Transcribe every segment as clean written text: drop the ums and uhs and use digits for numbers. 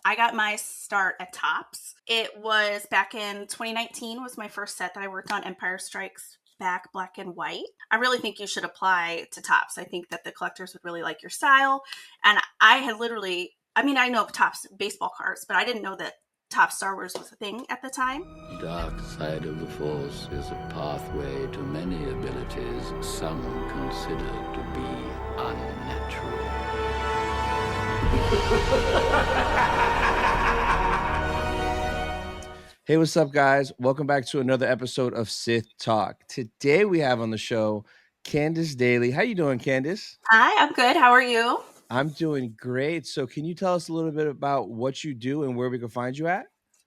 I got my start at Topps. It was back in 2019 was my first set that I worked on, Empire Strikes Back Black and White. I really think you should apply to Topps. I think that the collectors would really like your style. And I had literally, I know of Topps baseball cards, but I didn't know that Topps Star Wars was a thing at the time. Dark side of the Force is a pathway to many abilities some consider to be unnatural. Hey, what's up, guys? Welcome back to another episode of Sith Talk. Today we have on the show Candice Dailey. How you doing, Candice? Hi, I'm good. How are you? I'm doing great. So can you tell us a little bit about what you do and where we can find you at?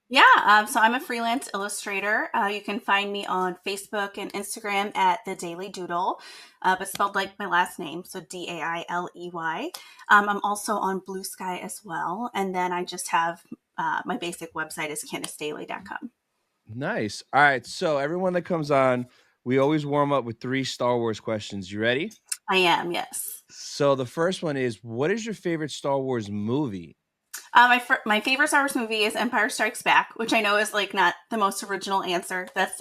Yeah, so I'm a freelance illustrator. You can find me on Facebook and Instagram at The Daily Doodle, but spelled like my last name, so Dailey. I'm also on Blue Sky as well, and then I just have my basic website is CandiceDailey.com. Nice. All right. So everyone that comes on, we always warm up with 3 Star Wars questions. You ready? I am, yes. So the first one is, what is your favorite Star Wars movie? My favorite Star Wars movie is Empire Strikes Back, which I know is like not the most original answer. That's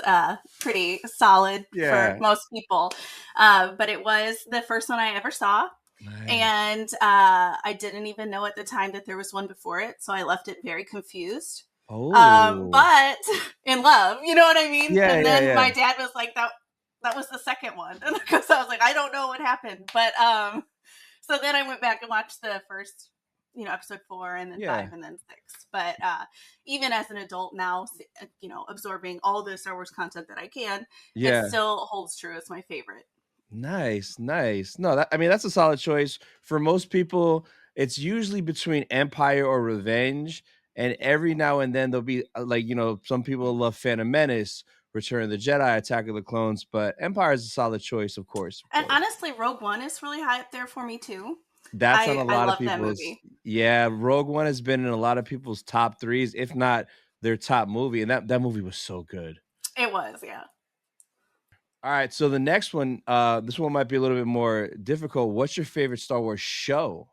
pretty solid for most people. But it was the first one I ever saw. Nice. And I didn't even know at the time that there was one before it. So I left it very confused. But in love, you know what I mean? Yeah, and then yeah. my dad was like, that was the second one. Because I was like, I don't know what happened. But so then I went back and watched the first episode 4 and then 5 and then 6. But even as an adult now, absorbing all the Star Wars content that I can, it still holds true as my favorite. Nice. No, that's a solid choice. For most people, it's usually between Empire or Revenge. And every now and then there'll be some people love Phantom Menace, Return of the Jedi, Attack of the Clones, but Empire is a solid choice, of course. And honestly, Rogue One is really high up there for me too. That's on a lot of people's. That movie. Yeah, Rogue One has been in a lot of people's top 3s, if not their top movie, and that movie was so good. It was, yeah. All right, so the next one, this one might be a little bit more difficult. What's your favorite Star Wars show?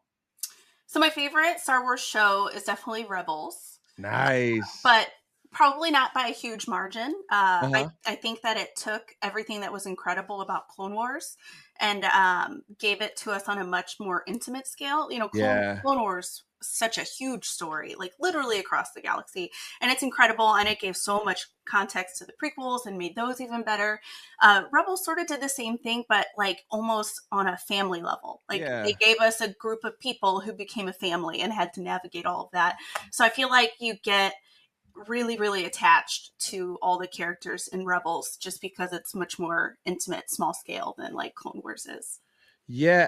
So my favorite Star Wars show is definitely Rebels. Nice. But probably not by a huge margin. I think that it took everything that was incredible about Clone Wars and gave it to us on a much more intimate scale. Clone Wars, such a huge story, like literally across the galaxy. And it's incredible. And it gave so much context to the prequels and made those even better. Rebels sort of did the same thing, but like almost on a family level. They gave us a group of people who became a family and had to navigate all of that. So I feel like you get really, really attached to all the characters in Rebels just because it's much more intimate, small scale than like Clone Wars is. Yeah,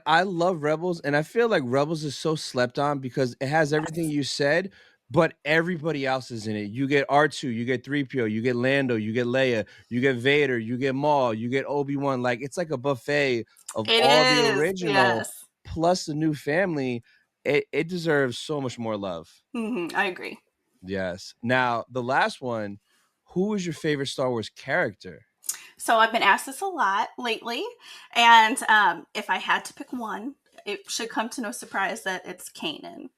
I love Rebels, and I feel like Rebels is so slept on because it has everything you said, but everybody else is in it. You get R2, you get 3PO, you get Lando, you get Leia, you get Vader, you get Maul, you get Obi-Wan. Like, it's like a buffet of the original plus the new family. It deserves so much more love. I agree. Yes. Now, the last one, who is your favorite Star Wars character? So I've been asked this a lot lately, and if I had to pick one, it should come to no surprise that it's Kanan.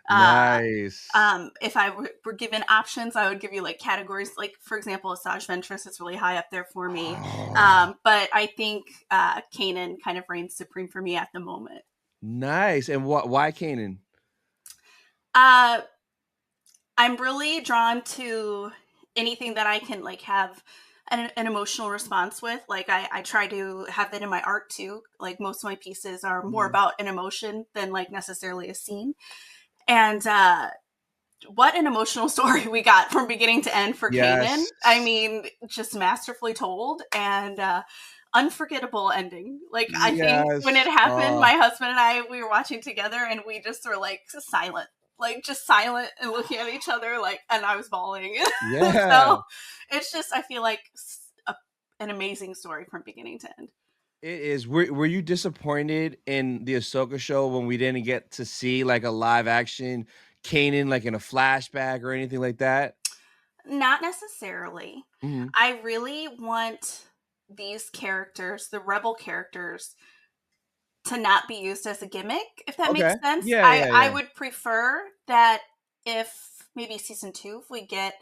Nice. If I were given options, I would give you like categories, like for example, Asajj Ventress is really high up there for me. But I think Kanan kind of reigns supreme for me at the moment. Nice. And why Kanan? I'm really drawn to anything that I can like have an emotional response with. Like I try to have that in my art too. Like most of my pieces are more about an emotion than like necessarily a scene. And what an emotional story we got from beginning to end for Kanan. I mean, just masterfully told and unforgettable ending. Like I think when it happened, my husband and I, we were watching together and we just were like silent. Like just silent and looking at each other, like, and I was bawling. So it's just, I feel like an amazing story from beginning to end. It is. Were you disappointed in the Ahsoka show when we didn't get to see like a live action Kanan, like in a flashback or anything like that? Not necessarily. Mm-hmm. I really want these characters, the rebel characters, to not be used as a gimmick, if that makes sense. Yeah. I would prefer that if maybe season 2, if we get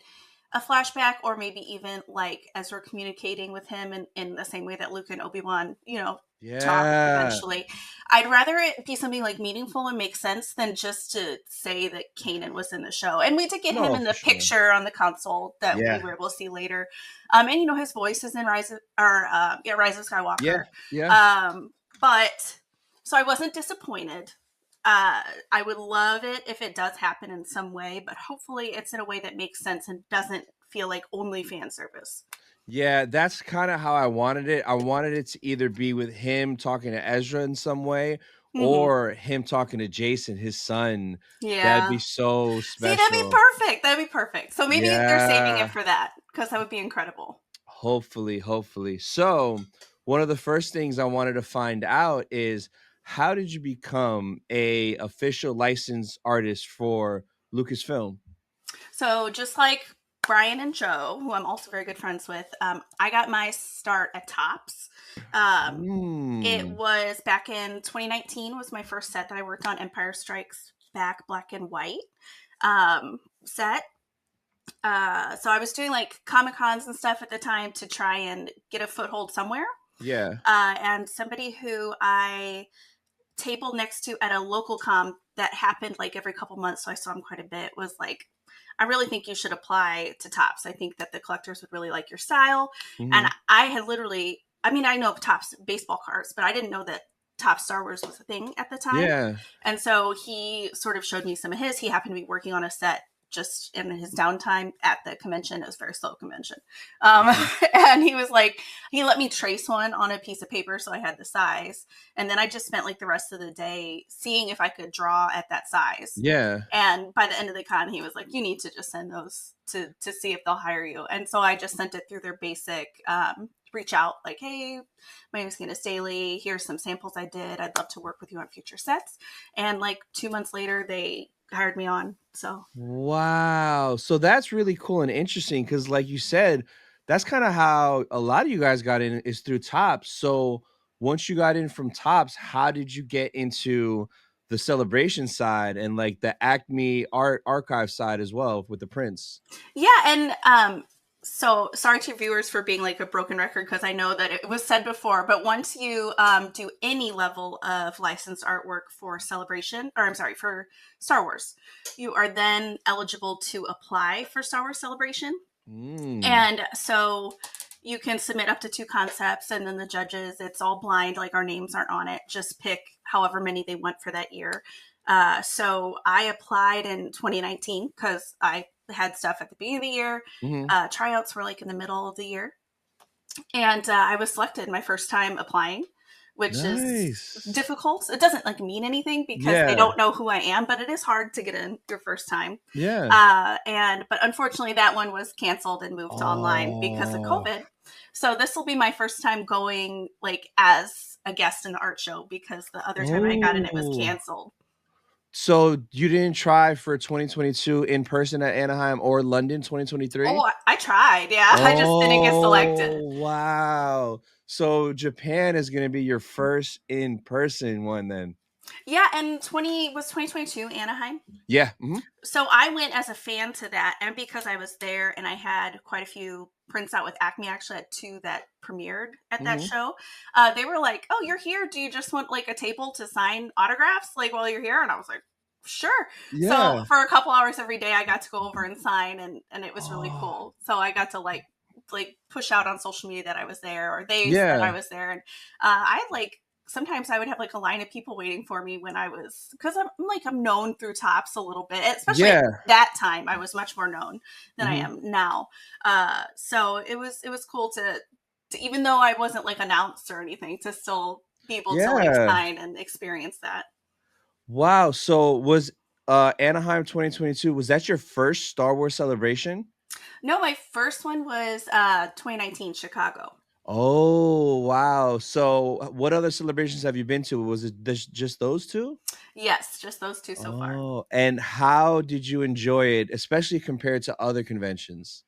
a flashback, or maybe even like as we're communicating with him in the same way that Luke and Obi-Wan, talk Yeah. eventually. I'd rather it be something like meaningful and make sense than just to say that Kanan was in the show. And we did get him No, in for the sure. picture on the console that we Yeah. were able to see later. And his voice is in Rise of Yeah. Skywalker. Yeah. But so I wasn't disappointed. I would love it if it does happen in some way, but hopefully it's in a way that makes sense and doesn't feel like only fan service. Yeah, that's kinda how I wanted it. I wanted it to either be with him talking to Ezra in some way Mm-hmm. or him talking to Jason, his son. That'd be Yeah. so See, that'd be special. perfect. That'd be perfect. So maybe they're saving it Yeah. for that, because that would be incredible. Hopefully, hopefully. So, one of the first things I wanted to find out is how did you become a official licensed artist for Lucasfilm? So just like Brian and Joe, who I'm also very good friends with, I got my start at Tops. It Mm. was back in 2019 was my first set that I worked on, Empire Strikes Back black and white set. So I was doing like Comic Cons and stuff at the time to try and get a foothold somewhere. Yeah. And somebody who I tabled next to at a local com that happened like every couple months, so I saw him quite a bit, was like, I really think you should apply to Tops. I think that the collectors would really like your style. And Mhm. I had literally, I mean, I know of Tops baseball cards, but I didn't know that Tops Star Wars was a thing at the time. Yeah. And so he sort of showed me some of his. He happened to be working on a set just in his downtime at the convention. It was a very slow convention. And he was like, he let me trace one on a piece of paper so I had the size. And then I just spent like the rest of the day seeing if I could draw at that size. Yeah. And by the end of the con, he was like, you need to just send those to see if they'll hire you. And so I just sent it through their basic reach out, like, hey, my name is Candice Dailey. Here's some samples I did. I'd love to work with you on future sets. And like 2 months later, they hired me on. So Wow. So that's really cool and interesting because, like you said, that's kind of how a lot of you guys got in is through Tops. So once you got in from Tops, how did you get into the celebration side and like the Acme art archive side as well with the prints? yeah, and so sorry to viewers for being like a broken record, because I know that it was said before, but once you do any level of licensed artwork for Celebration, or I'm sorry, for Star Wars, you are then eligible to apply for Star Wars Celebration. Mm. And so you can submit up to 2 concepts, and then the judges, it's all blind, like our names aren't on it, just pick however many they want for that year. So I applied in 2019 because I had stuff at the beginning of the year. Hmm. Tryouts were like in the middle of the year. And I was selected my first time applying, which is Nice. difficult. It doesn't like mean anything because they Yeah. don't know who I am, but it is hard to get in your first time. Yeah. But unfortunately, that one was canceled and moved to online because of Oh. COVID. So this will be my first time going like as a guest in the art show, because the other time I got in, it was Oh. canceled. So you didn't try for 2022 in person at Anaheim or London 2023? Oh, I tried. Yeah, I just didn't get selected. Oh, wow. So Japan is gonna be your first in-person one then? Yeah, and 2022 Anaheim. Yeah, mhm, So I went as a fan to that, and because I was there and I had quite a few prints out with Acme, I actually had 2 that premiered at that mhm. show. They were like, "Oh, you're here. Do you just want like a table to sign autographs like while you're here?" And I was like, "Sure." So Yeah. for a couple hours every day, I got to go over and sign, and it was really Oh, cool. So I got to like push out on social media that I was there, or they said yeah, I was there, and I had like sometimes I would have like a line of people waiting for me when I was, because I'm known through Tops a little bit, especially at yeah, that time. I was much more known than I mhm, am now. So it was cool to, even though I wasn't like announced or anything, to still be able to like yeah. sign and experience that. Wow, so was, Anaheim 2022, was that your first Star Wars celebration? No, my first one was 2019 Chicago. Oh, wow. So, what other celebrations have you been to? Was it just those 2? Yes, just those 2 so far. Oh, and how did you enjoy it, especially compared to other conventions?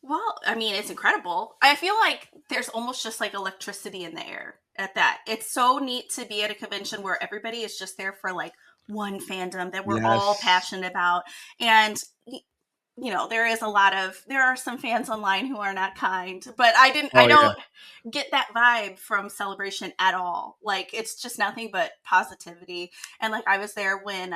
Well, I mean, it's incredible. I feel like there's almost just like electricity in the air at that. It's so neat to be at a convention where everybody is just there for like one fandom that we're all Yes. passionate about. And there are some fans online who are not kind, but I Oh yeah. don't get that vibe from Celebration at all. Like, it's just nothing but positivity. And like, I was there when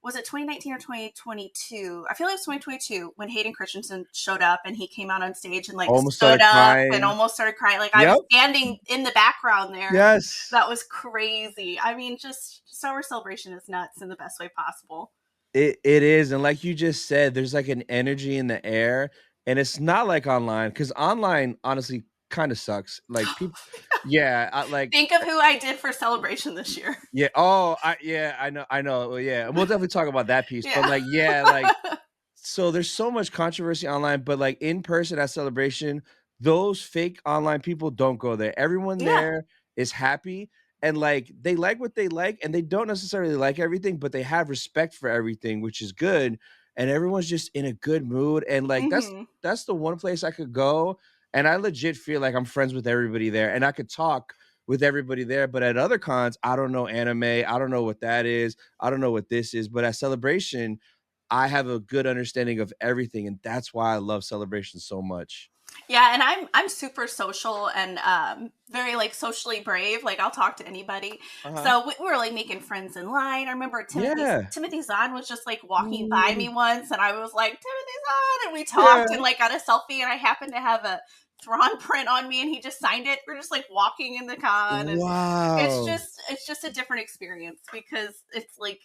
was it 2019 or 2022? I feel like it was 2022 when Hayden Christensen showed up and he came out on stage and like Almost stood started up and crying. almost started crying. Like, I Yep. was standing in the background there. Yes. That was crazy. I mean, just Star Wars Celebration is nuts in the best way possible. It is, and like you just said, there's like an energy in the air, and it's not like online because online honestly kind of sucks. Like people, yeah, Think of who I did for Celebration this year. yeah. Oh, I know. Well, yeah, we'll definitely talk about that piece. But Yeah. like, yeah, like so there's so much controversy online, but like in person at Celebration, those fake online people don't go there. Everyone Yeah. there is happy and like they like what they like and they don't necessarily like everything, but they have respect for everything, which is good. And everyone's just in a good mood. And like Hmm. that's the one place I could go. And I legit feel like I'm friends with everybody there and I could talk with everybody there. But at other cons, I don't know anime. I don't know what that is. I don't know what this is. But at Celebration, I have a good understanding of everything, and that's why I love Celebration so much. Yeah, and I'm super social and very like socially brave. Like, I'll talk to anybody. Uh-huh. So we were like making friends in line. I remember Yeah. Timothy Zahn was just like walking by Ooh, me once, and I was like, Timothy Zahn, and we yeah. talked and like got a selfie. And I happened to have a Thrawn print on me, and he just signed it. We're just like walking in the con, and Wow. it's just a different experience because it's like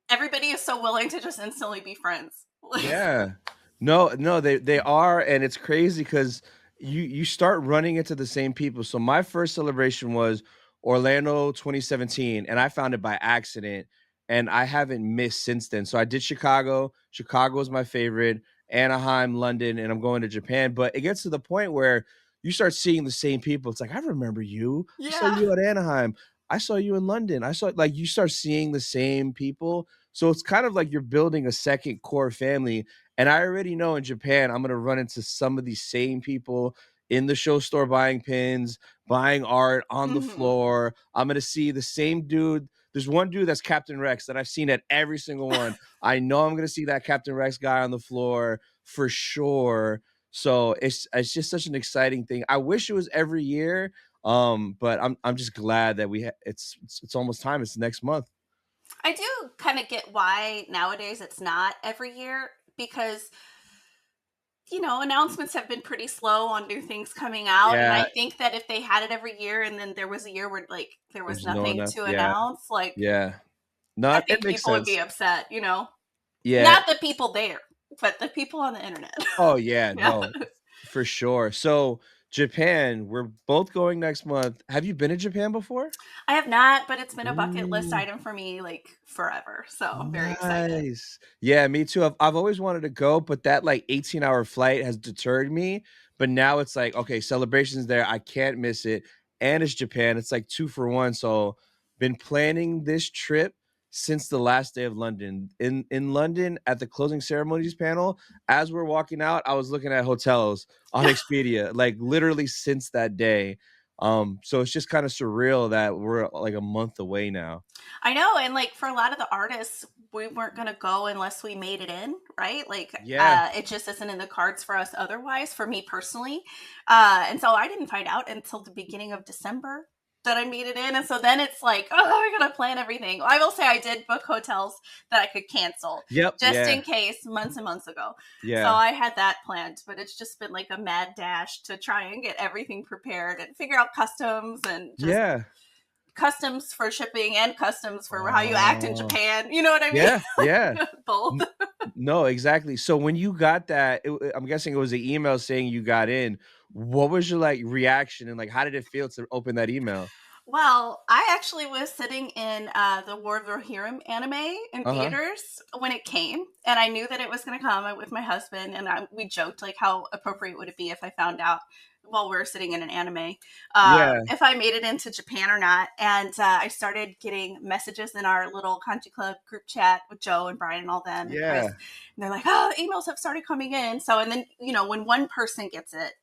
everybody is so willing to just instantly be friends. Yeah. No, they are, and it's crazy because you start running into the same people. So my first celebration was Orlando 2017, and I found it by accident, and I haven't missed since then. So I did Chicago. Chicago was my favorite, Anaheim, London, and I'm going to Japan. But it gets to the point where you start seeing the same people. It's like, I remember you. I saw Yeah. you at Anaheim. I saw you in London. I saw like you start seeing the same people. So it's kind of like you're building a second core family. And I already know in Japan, I'm going to run into some of these same people in the show store buying pins, buying art on the Hmm. floor. I'm going to see the same dude. There's one dude that's Captain Rex that I've seen at every single one. I know I'm going to see that Captain Rex guy on the floor for sure. So it's just such an exciting thing. I wish it was every year, but I'm just glad that it's almost time. It's next month. I do kind of get why nowadays it's not every year because announcements have been pretty slow on new things coming out, and I Yeah, think that if they had it every year and then there was a year where like there was there's no nothing enough. to Yeah, announce, like yeah. I Not it think makes people would be sense. upset. Yeah. Not the people there, but the people on the internet. Oh, yeah, Yeah. no, for sure. So, Japan, we're both going next month. Have you been to Japan before? I have not, but it's been a bucket list Ooh, item for me like forever. So I'm very excited. nice. Yeah, me too. I've always wanted to go, but that like 18-hour flight has deterred me. But now it's like, okay, celebrations there. I can't miss it. And it's Japan. It's like 2 for 1. So, been planning this trip since the last day of London. In London at the closing ceremonies panel, as we're walking out, I was looking at hotels on Expedia, like literally since that day. So it's just kind of surreal that we're like a month away now. I know, and like for a lot of the artists, we weren't gonna go unless we made it in, right? Like, Yeah. it just isn't in the cards for us otherwise. For me personally, and so I didn't find out until the beginning of December that I made it in, and so then it's like, oh, I gotta plan everything. I will say I did book hotels that I could cancel Yep. just Yeah. in case months and months ago. So Yeah. I had that planned, but it's just been like a mad dash to try and get everything prepared and figure out customs and just Yeah. customs for shipping and customs for how you act in Oh. Japan. You know what I mean? Yeah. Yeah. Both. N No, exactly. So when you got that, I'm guessing it was an email saying you got in. What was your, like, reaction, and, like, how did it feel to open that email? Well, I actually was sitting in the War of the Rohirrim anime in Uh-huh. theaters when it came, and I knew that it was going to come with my husband, and we joked like, how appropriate would it be if I found out while we were sitting in an anime, Yeah. if I made it into Japan or not. And I started getting messages in our little Kanji Club group chat with Joe and Brian and all them and Chris, Yeah. and they're like, "Oh, the emails have started coming in." So, and then when one person gets it,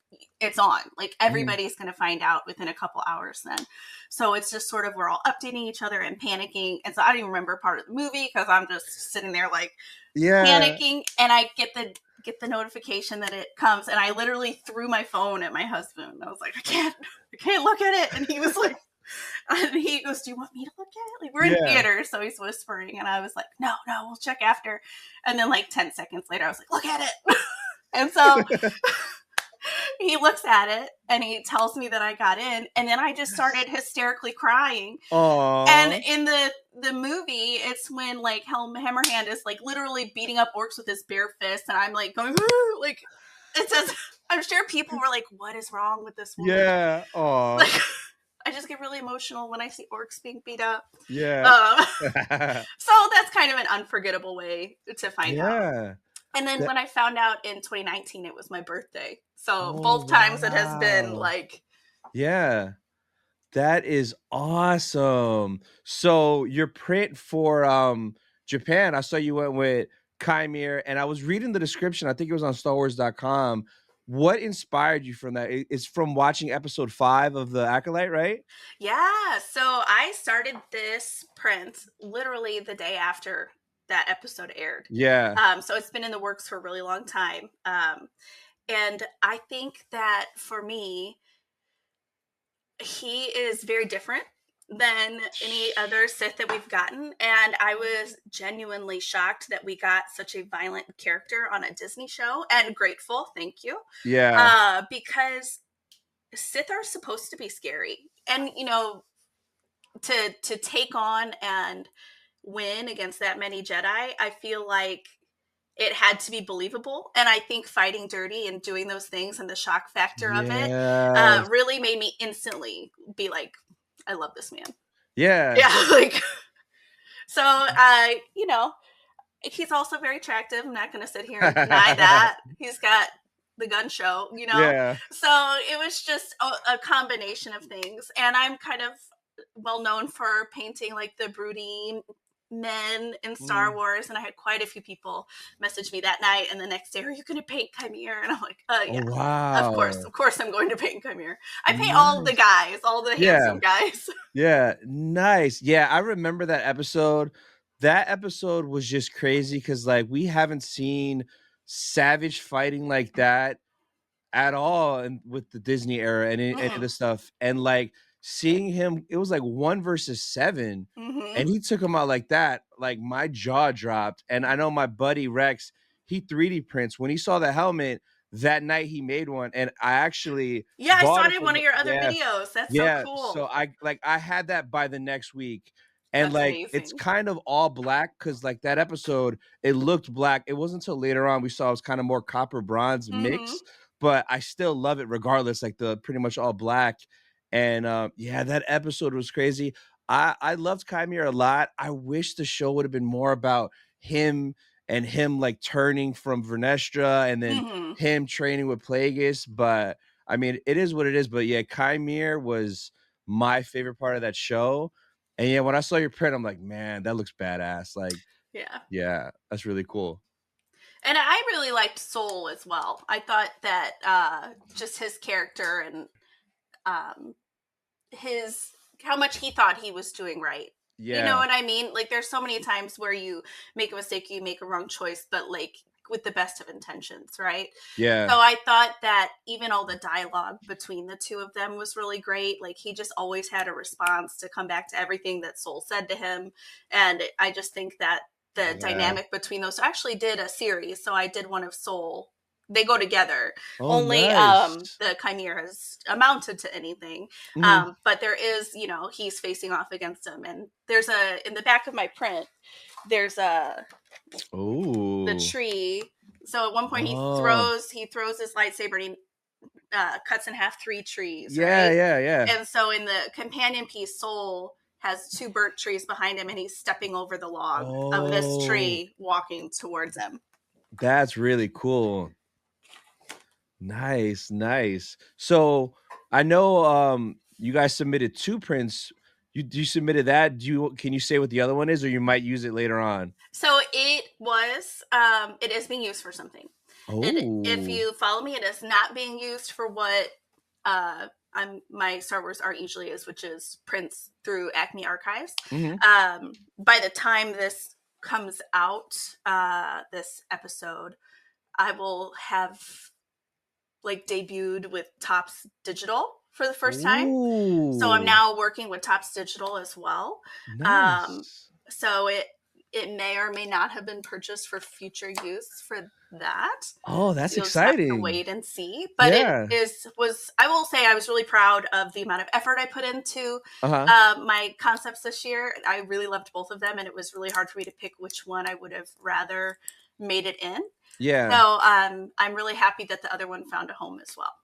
it's on. Like everybody's going to find out within a couple hours then. So it's just sort of, we're all updating each other and panicking. And so I don't even remember part of the movie because I'm just sitting there like panicking, and I get the notification that it comes, and I literally threw my phone at my husband. I was like, I can't look at it. And he was like, and he goes, do you want me to look at it? Like, we're in theater, so he's whispering, and I was like, no, we'll check after. And then like 10 seconds later, I was like, look at it. And so he looks at it and he tells me that I got in, and then I just started hysterically crying. Aww. And in the movie, it's when like Helm Hammerhand is like literally beating up orcs with his bare fist, and I'm like going like, it says, I'm sure people were like, what is wrong with this woman? Yeah. Aww. Like, I just get really emotional when I see orcs being beat up. Yeah. So that's kind of an unforgettable way to find out. And then when I found out in 2019, it was my birthday. So both times it has been like. Yeah. That is awesome. So your print for Japan, I saw you went with Chimere, and I was reading the description. I think it was on StarWars.com. What inspired you from that? It's from watching episode 5 of the Acolyte, right? Yeah. So I started this print literally the day after that episode aired. Yeah. So it's been in the works for a really long time. And I think that for me, he is very different than any other Sith that we've gotten. And I was genuinely shocked that we got such a violent character on a Disney show, and grateful. Thank you. Yeah. Because Sith are supposed to be scary. And, you know, to take on and win against that many Jedi, I feel like it had to be believable. And I think fighting dirty and doing those things and the shock factor of it really made me instantly be like, I love this man. Yeah. Like, so you know, he's also very attractive. I'm not going to sit here and deny that. He's got the gun show, you know. Yeah. So it was just a combination of things. And I'm kind of well known for painting like the broody men in Star Wars, and I had quite a few people message me that night and the next day, are you going to paint Chimere? And I'm like, yeah. Oh, wow. Of course I'm going to paint Chimere. I paint all the guys, all the handsome guys. Yeah, nice. Yeah, I remember that episode. That episode was just crazy because like we haven't seen savage fighting like that at all and with the Disney era and any of the stuff. And like seeing him, it was like 1 versus 7, and he took him out like that. Like my jaw dropped. And I know my buddy Rex, he 3D prints. When he saw the helmet that night, he made one, and I actually I saw it in one of your other videos. That's so cool. So I had that by the next week. And that's like amazing. It's kind of all black because like that episode, it looked black. It wasn't until later on we saw it was kind of more copper bronze mix, but I still love it regardless, like the pretty much all black. And yeah, that episode was crazy. I loved Chimere a lot. I wish the show would have been more about him and him like turning from Vernestra and then him training with Plagueis. But I mean, it is what it is. But yeah, Chimere was my favorite part of that show. And yeah, when I saw your print, I'm like, man, that looks badass. Like, yeah, that's really cool. And I really liked Soul as well. I thought that just his character and how much he thought he was doing right. Yeah. You know what I mean? Like there's so many times where you make a mistake, you make a wrong choice, but like with the best of intentions, right? Yeah. So I thought that even all the dialogue between the two of them was really great. Like he just always had a response to come back to everything that Soul said to him. And I just think that the dynamic between those, I actually did a series. So I did one of Soul. They go together. Only nice. The Chimere has amounted to anything. But there is, you know, he's facing off against him. And there's in the back of my print, there's the tree. So at one point he throws his lightsaber and he cuts in half 3 trees. Yeah, right? yeah. And so in the companion piece, Soul has 2 burnt trees behind him, and he's stepping over the log of this tree, walking towards him. That's really cool. Nice. So I know you guys submitted 2 prints. You submitted that. Can you say what the other one is, or you might use it later on? So it is being used for something. If Oh. you follow me, it is not being used for what my Star Wars art usually is, which is prints through Acme Archives. Mhm. By the time this comes out, this episode, I will have like debuted with Topps Digital for the first time. So I'm Ooh. now working with Topps Digital as well. Nice. So it may or may not have been purchased for future use for that. Oh, So that's you'll just have to exciting. wait and see. But Yeah. I will say I was really proud of the amount of effort I put into Uh-huh. my concepts this year. I really loved both of them, and it was really hard for me to pick which one I would have rather made it in. Yeah. So I'm really happy that the other one found a home as well.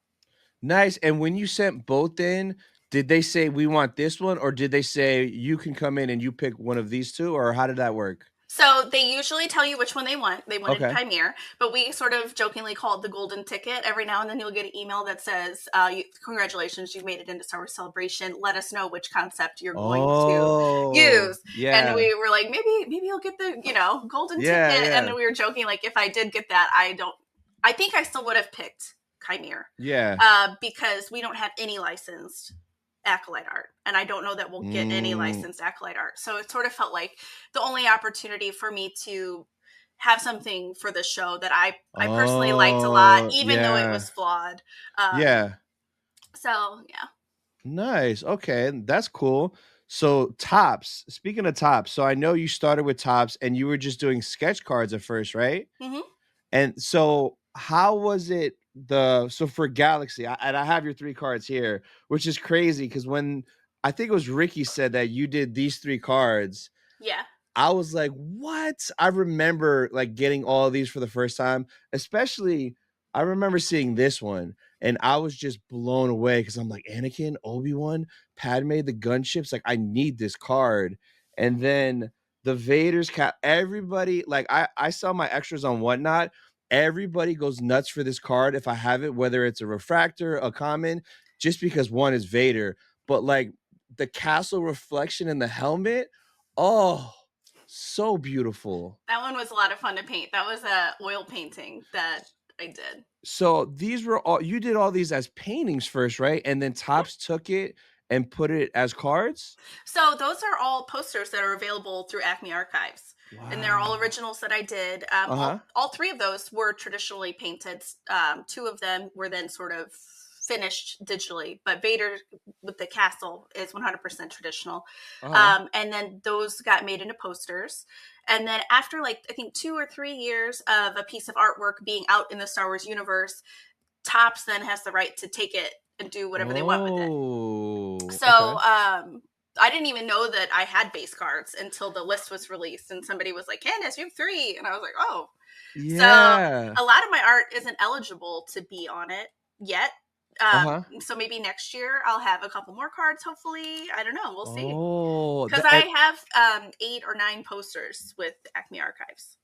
Nice. And when you sent both in, did they say we want this one, or did they say you can come in and you pick one of these two, or how did that work? So they usually tell you which one they want. They wanted Okay. Chimere, but we sort of jokingly call it the golden ticket. Every now and then you'll get an email that says, congratulations, you've made it into Star Wars Celebration. Let us know which concept you're going to Oh, use. And yeah. we were like, maybe you'll get the, golden Yeah, ticket. yeah. And we were joking, like, if I did get that, I think I still would have picked Chimere. Yeah. Because we don't have any licensed Acolyte art, and I don't know that we'll get any licensed Acolyte art. So it sort of felt like the only opportunity for me to have something for the show that I personally liked a lot, Oh, even though it yeah. was flawed. Yeah. So yeah. Nice. Okay, that's cool. So Topps, speaking of Topps, so I know you started with Topps and you were just doing sketch cards at first, right? Mm-hmm. And so how was it so for Galaxy, and I have your 3 cards here, which is crazy because when I think it was Ricky said that you did these 3 cards, Yeah. I was like, "What?" I remember, like, getting all of these for the first time, especially I remember seeing this one, and I was just blown away because 'cause I'm like, "Anakin, Obi-Wan, Padme, the gunships, like, I need this card." And then the Vader's cap everybody like, I sell my extras on Whatnot. Everybody goes nuts for this card if I have it, whether it's a refractor, a common, just because one is Vader, but, like, the castle reflection in the helmet, oh, so beautiful. That one was a lot of fun to paint. That was a oil painting that I did. So these were all you did all these as paintings first, right? And then Topps took it and put it as cards? So those are all posters that are available through Acme Archives. And they're all Wow. originals that I did. Uh-huh. All 3 of those were traditionally painted. 2 of them were then sort of finished digitally, but Vader with the castle is 100% traditional. Uh-huh. And then those got made into posters. And then after like I think 2 or 3 years of a piece of artwork being out in the Star Wars universe, Topps then has the right to take it and do whatever they want with it. Oh, So okay. I didn't even know that I had base cards until the list was released, and somebody was like, "Candice, you have 3," and I was like, "Oh." So Yeah. a lot of my art isn't eligible to be on it yet. Uh-huh. So maybe next year I'll have a couple more cards. Hopefully, I don't know. We'll see. Oh, Because I have 8 or 9 posters with Acme Archives.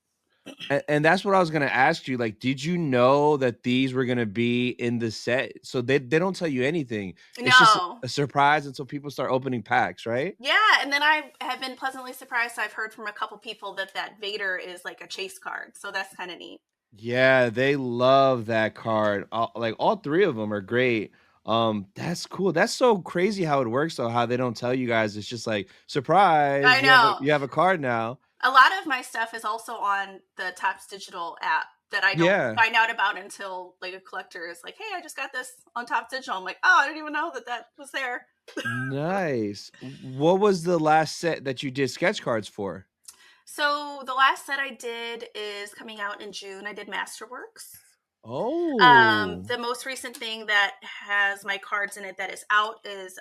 and that's what I was gonna ask you. Like, did you know that these were gonna be in the set? So they don't tell you anything. It's just No. a surprise until people start opening packs, right? Yeah, and then I have been pleasantly surprised. I've heard from a couple people that Vader is like a chase card, so that's kind of neat. Yeah, they love that card. Like all 3 of them are great. That's cool. That's so crazy how it works though, how they don't tell you guys. It's just like, surprise, I know. you have a card now. A lot of my stuff is also on the Topps Digital app that I don't Yeah. find out about until like a collector is like, "Hey, I just got this on Topps Digital." I'm like, "Oh, I didn't even know that was there." Nice. What was the last set that you did sketch cards for? So the last set I did is coming out in June. I did Masterworks. Oh. The most recent thing that has my cards in it that is out is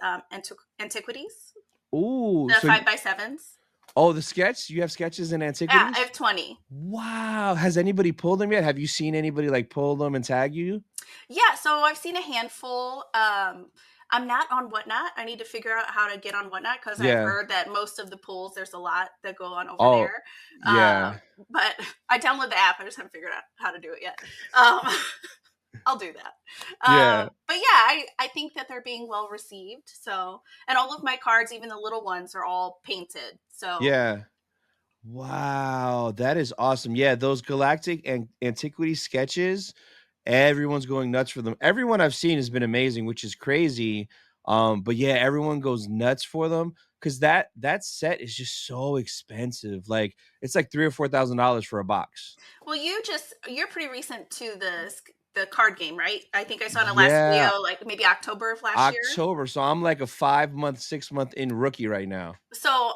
Antiquities, Ooh, the 5x7s. oh, the sketch? You have sketches in Yeah, I antiquities? have 20. Wow. Has anybody pulled them yet? Have you seen anybody like pull them and tag you? Yeah, so I've seen a handful. I'm not on Whatnot. I need to figure out how to get on Whatnot because I've Yeah. heard that most of the pools, there's a lot that go on over Oh, there. yeah. But I download the app. I just haven't figured out how to do it yet. Um, I'll do that. Yeah. But yeah, I think that they're being well received. So, and all of my cards, even the little ones, are all painted. So, Yeah. Wow, that is awesome. Yeah, those galactic and antiquity sketches, everyone's going nuts for them. Everyone I've seen has been amazing, which is crazy. But yeah, everyone goes nuts for them because that set is just so expensive. Like it's like $3,000 or $4,000 for a box. well, you're pretty recent to the card game, right? I think I saw in the last Yeah, video, like maybe October of last year. October. So I'm like a 5 month, 6 month in rookie right now. So,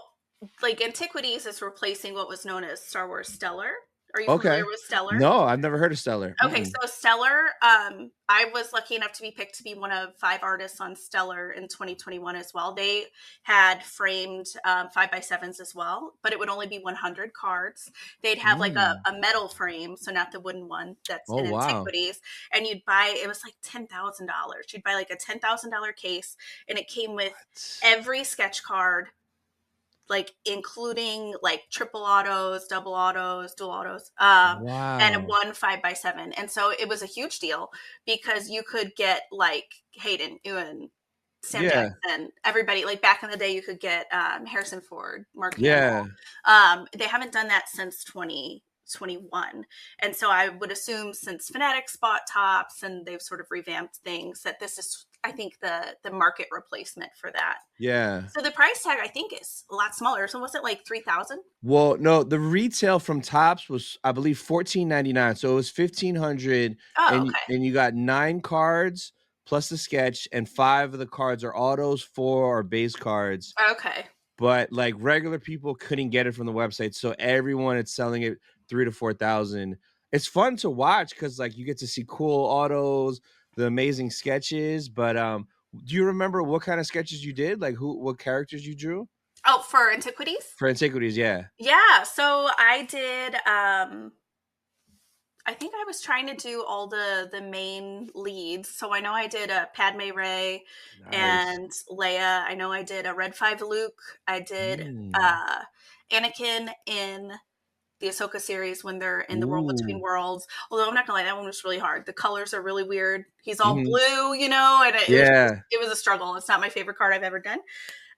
like Antiquities is replacing what was known as Star Wars Stellar. Are you familiar Okay. with Stellar? No, I've never heard of Stellar. Okay, Mm-mm. so Stellar, I was lucky enough to be picked to be one of 5 artists on Stellar in 2021 as well. They had framed 5x7s as well, but it would only be 100 cards. They'd have like Mm. a metal frame, so not the wooden one that's Oh in wow. Antiquities, and you'd buy it was like $10,000. You'd buy like a $10,000 case, and it came with What? every sketch card, like including like triple autos, double autos, dual autos, and Wow. one 5x7. And so it was a huge deal because you could get like Hayden, Ewan, Sam Yeah. Jackson, everybody. Like back in the day, you could get Harrison Ford, Mark Hamill. Yeah. They haven't done that since 2021. And so I would assume since Fanatics bought Tops and they've sort of revamped things, that this is, I think, the market replacement for that. Yeah. So the price tag, I think, is a lot smaller. So was it like 3,000? Well, no, the retail from Tops was, I believe, 14.99. So it was 1,500, Oh, and okay. you got 9 cards plus the sketch, and 5 of the cards are autos, 4 are base cards. Okay. But like regular people couldn't get it from the website, so everyone is selling it 3 to 4,000. It's fun to watch because like you get to see cool autos, the amazing sketches. But do you remember what kind of sketches you did? Like what characters you drew Oh, for Antiquities? for Antiquities? Yeah. Yeah. So I did. I think I was trying to do all the main leads. So I know I did a Padme Ray Nice. and Leia. I know I did a Red 5 Luke. I did Mm. Anakin in the Ahsoka series when they're in the World Between Ooh. Worlds. Although I'm not gonna lie, that one was really hard. The colors are really weird. He's all Mhm. blue, you know, and Yeah. it was a struggle. It's not my favorite card I've ever done.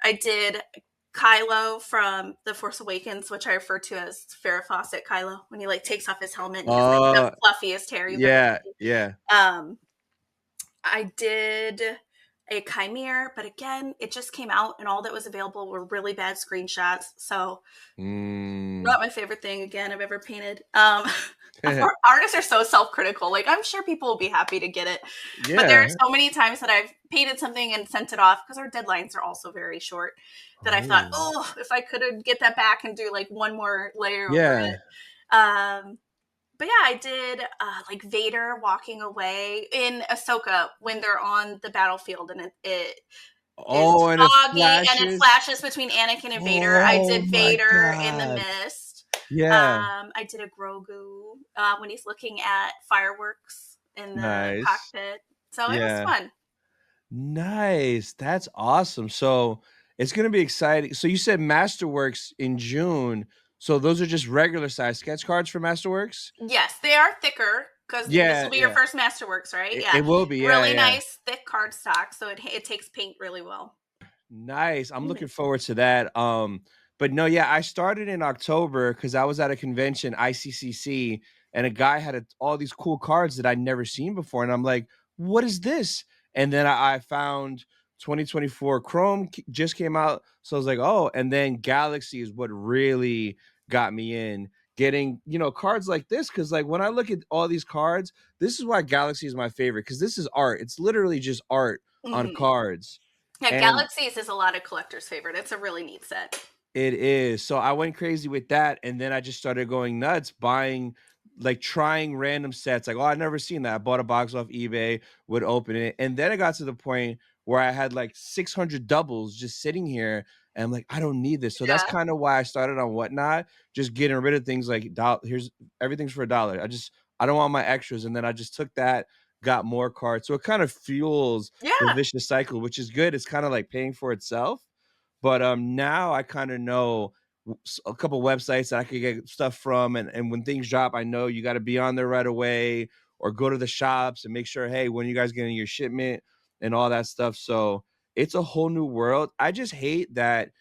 I did Kylo from The Force Awakens, which I refer to as Farrah Fawcett Kylo, when he like takes off his helmet and he has like the Uh, fluffiest hair you've ever yeah, seen. yeah. Um, I did a Chimere, but again, it just came out and all that was available were really bad screenshots. So Mm. not my favorite thing again I've ever painted. Artists are so self-critical. Like I'm sure people will be happy to get it, but there are Yeah. so many times that I've painted something and sent it off because our deadlines are also very short. That I thought, Oh. oh, if I could get that back and do like one more layer over Yeah. it. But yeah, I did like Vader walking away in Ahsoka when they're on the battlefield and it is Oh, and it foggy and it flashes. flashes between Anakin and Vader. I Oh did my Vader in the god. mist. Yeah. I did a Grogu when he's looking at fireworks in the Nice. cockpit. So it was Yeah. fun. Nice. That's awesome. So it's gonna be exciting. So you said Masterworks in June. So those are just regular size sketch cards for Masterworks? Yes, they are thicker because this will Yeah, be your yeah. first Masterworks, right? Yeah, It will be. Yeah, really yeah. nice thick cardstock, so it takes paint really well. Nice. I'm Mhm. looking forward to that. But no, yeah, I started in October because I was at a convention, ICCC, and a guy had all these cool cards that I'd never seen before, and I'm like, "What is this?" And then I found 2024 Chrome just came out, so I was like, "Oh!" And then Galaxy is what really got me in getting cards like this because like when I look at all these cards, this is why Galaxy is my favorite because this is art. It's literally just art on Mhm. cards. Yeah, And Galaxies is a lot of collectors' favorite. It's a really neat set. it is. So I went crazy with that, and then I just started going nuts, buying, like trying random sets. Like, oh, I've never seen that. I bought a box off eBay, would open it, and then it got to the point where I had like 600 doubles just sitting here, and I'm like, I don't need this. So that's Yeah, kind of why I started on Whatnot, just getting rid of things like here's everything's for $1. I don't want my extras, and then I just took that, got more cards. So it kind of fuels the yeah, vicious cycle, which is good. It's kind of like paying for itself. But now I kind of know a couple websites that I could get stuff from, and when things drop, I know you got to be on there right away. or go to the shops and make sure, hey, when you guys getting your shipment and all that stuff. So it's a whole new world. I just hate that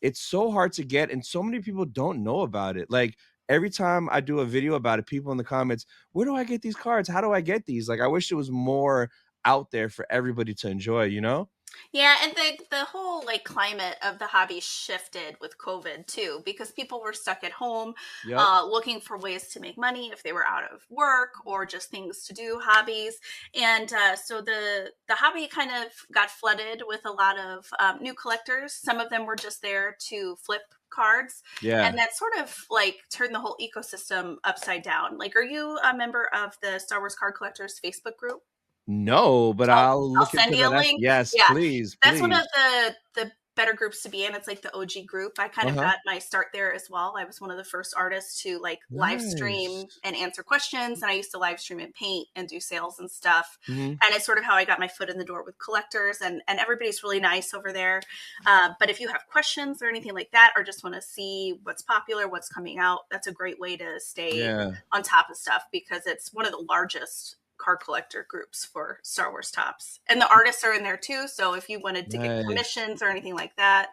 it's so hard to get and so many people don't know about it. Like every time I do a video about it, people in the comments, where do I get these cards? How do I get these? Like I wish it was more out there for everybody to enjoy, you know? Yeah, and the whole like climate of the hobby shifted with COVID too, because people were stuck at home, Yep. looking for ways to make money if they were out of work or just things to do, hobbies, and so the hobby kind of got flooded with a lot of new collectors. Some of them were just there to flip cards, and Yeah. that sort of like turned the whole ecosystem upside down. Like, are you a member of the Star Wars Card Collectors Facebook group? No, but I'll I'll I'll look send into you a that. link. Yes, Yeah, please, that's one of please. the better groups to be in. It's like the OG group. I kind of Uh-huh. got my start there as well. I was one of the first artists to like live Nice. stream and answer questions, and I used to live stream and paint and do sales and stuff. Mhm. And it's sort of how I got my foot in the door with collectors, and everybody's really nice over there. But if you have questions or anything like that, or just want to see what's popular, what's coming out, that's a great way to stay Yeah. on top of stuff because it's one of the largest card collector groups for Star Wars tops. And the artists are in there too. So if you wanted to get Nice. commissions or anything like that.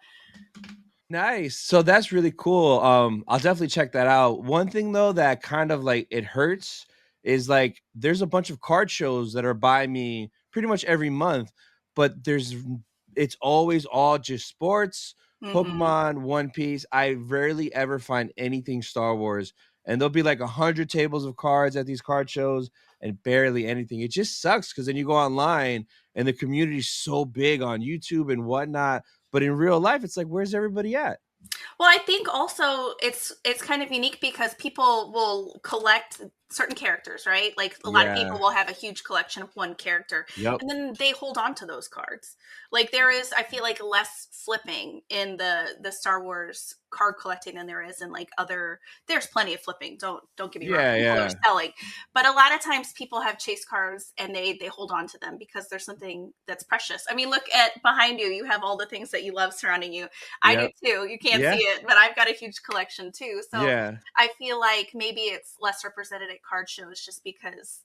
Nice. So that's really cool. I'll definitely check that out. One thing though that kind of like it hurts is like there's a bunch of card shows that are by me pretty much every month, but it's always all just sports, Mm-hmm. Pokemon, One Piece. I rarely ever find anything Star Wars. And there'll be like 100 tables of cards at these card shows and barely anything. It just sucks because then you go online and the community's so big on YouTube and whatnot, but in real life, it's like, where's everybody at? Well, I think also it's kind of unique because people will collect certain characters, right? Like a lot of people Yeah. will have a huge collection of one character Yep. and then they hold on to those cards. Like there is, I feel like, less flipping in the Star Wars card collecting than there is in like other. There's plenty of flipping. Don't get me wrong. Yeah, People are yeah. selling, but a lot of times people have chase cards and they hold on to them because there's something that's precious. I mean, look at behind you. You have all the things that you love surrounding you. I do Yep. too. You can't see Yeah. it, but I've got a huge collection too. So Yeah. I feel like maybe it's less represented at card shows just because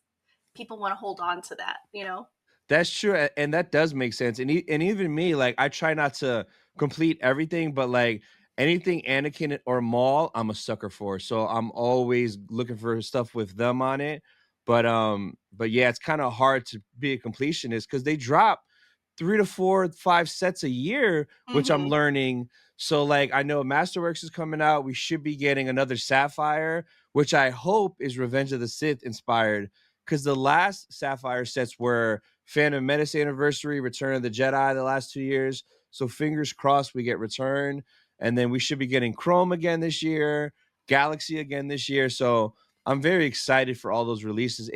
people want to hold on to that, you know? That's true, and that does make sense, and even me, like, I try not to complete everything, but, like, anything Anakin or Maul, I'm a sucker for, so I'm always looking for stuff with them on it, but yeah, it's kinda hard to be a completionist because they drop 3 to 4, 5 sets a year, which I'm Hmm. learning, so, like, I know Masterworks is coming out, we should be getting another Sapphire, which I hope is Revenge of the Sith inspired, because the last Sapphire sets were Phantom Menace Anniversary, Return of the Jedi the last 2 years. So fingers crossed we get Return, and then we should be getting Chrome again this year, Galaxy again this year. So I'm very excited for all those releases.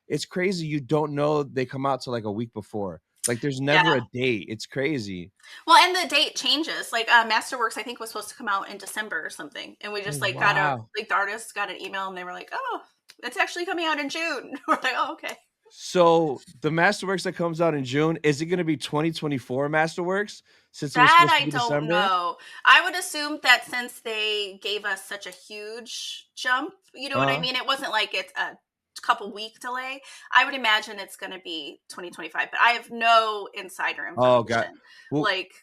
It's crazy. You don't know they come out till like a week before. Like there's never Yeah. a date. It's crazy. Well, and the date changes. Like Masterworks, I think was supposed to come out in December or something, and we Oh just like got a wow. like the artists got an email and they were like, "Oh, it's actually coming out in June." We're like, "Oh, okay." So the Masterworks that comes out in June, is it going to be 2024 Masterworks since it was That supposed to I be don't December? know. I would assume that since they gave us such a huge jump, you know what I Uh, mean? It wasn't like it's a couple week delay. I would imagine it's going to be 2025, but I have no insider oh god. information. Well, Like,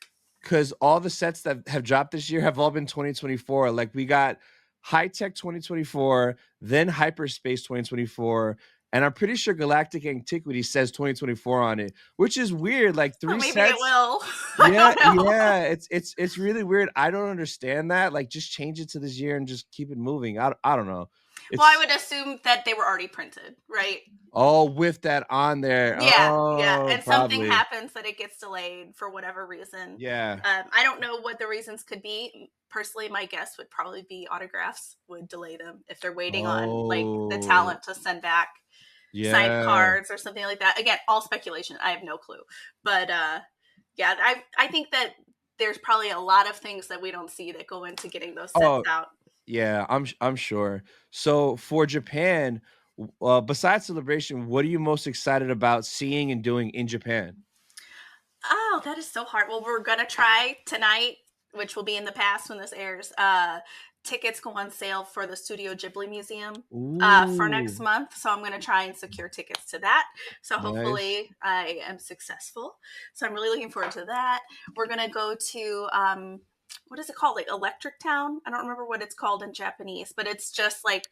because all the sets that have dropped this year have all been 2024. Like we got High Tech 2024, then Hyperspace 2024, and I'm pretty sure Galactic Antiquity says 2024 on it, which is weird. Like oh, three maybe it sets. will. I Yeah, don't know. yeah. It's really weird. I don't understand that. Like just change it to this year and just keep it moving. I don't know. Well, I It's would assume that they were already printed, right? all with that on there. Yeah, yeah. Oh, And something probably. happens that it gets delayed for whatever reason. Yeah. I don't know what the reasons could be. Personally, my guess would probably be autographs would delay them if they're waiting on like the Oh, talent to send back signed yeah. cards or something like that. Again, all speculation. I have no clue. But yeah, I think that there's probably a lot of things that we don't see that go into getting those sets Oh, out. yeah, I'm sure. So for Japan, besides Celebration, what are you most excited about seeing and doing in Japan? Oh, that is so hard. Well, we're gonna try tonight, which will be in the past when this airs. tickets go on sale for the Studio Ghibli Museum for next Ooh, month. So I'm going to try and secure tickets to that. So nice. hopefully I am successful. So I'm really looking forward to that. We're going to go to, what is it called? Like Electric Town? I don't remember what it's called in Japanese, but it's just like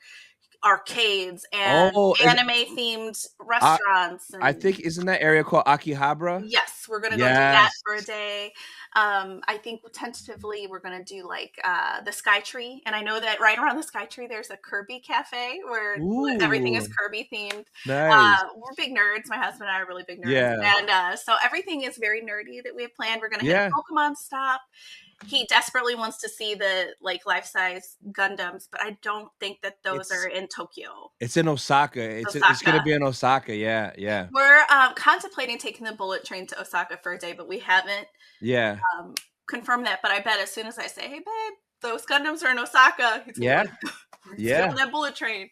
arcades and Oh, is anime themed I restaurants I and think isn't that area called Akihabara? yes, we're gonna go do that Yes. for a day. I think tentatively we're gonna do like the Sky Tree, and I know that right around the Sky Tree there's a Kirby cafe where everything is Ooh, Kirby themed. nice. We're big nerds. My husband and I are really big nerds, Yeah. and so everything is very nerdy that we have planned. We're gonna hit Yeah. a Pokemon stop. He desperately wants to see the like life size Gundams, but I don't think that those are It's in Tokyo, it's in Osaka. It's gonna Osaka. be in Osaka. Yeah, yeah, We're contemplating taking the bullet train to Osaka for a day, but we haven't yeah, confirmed that. But I bet as soon as I say, "Hey, babe, those Gundams are in Osaka," he's gonna be yeah, like, "Let's get on yeah. that bullet train."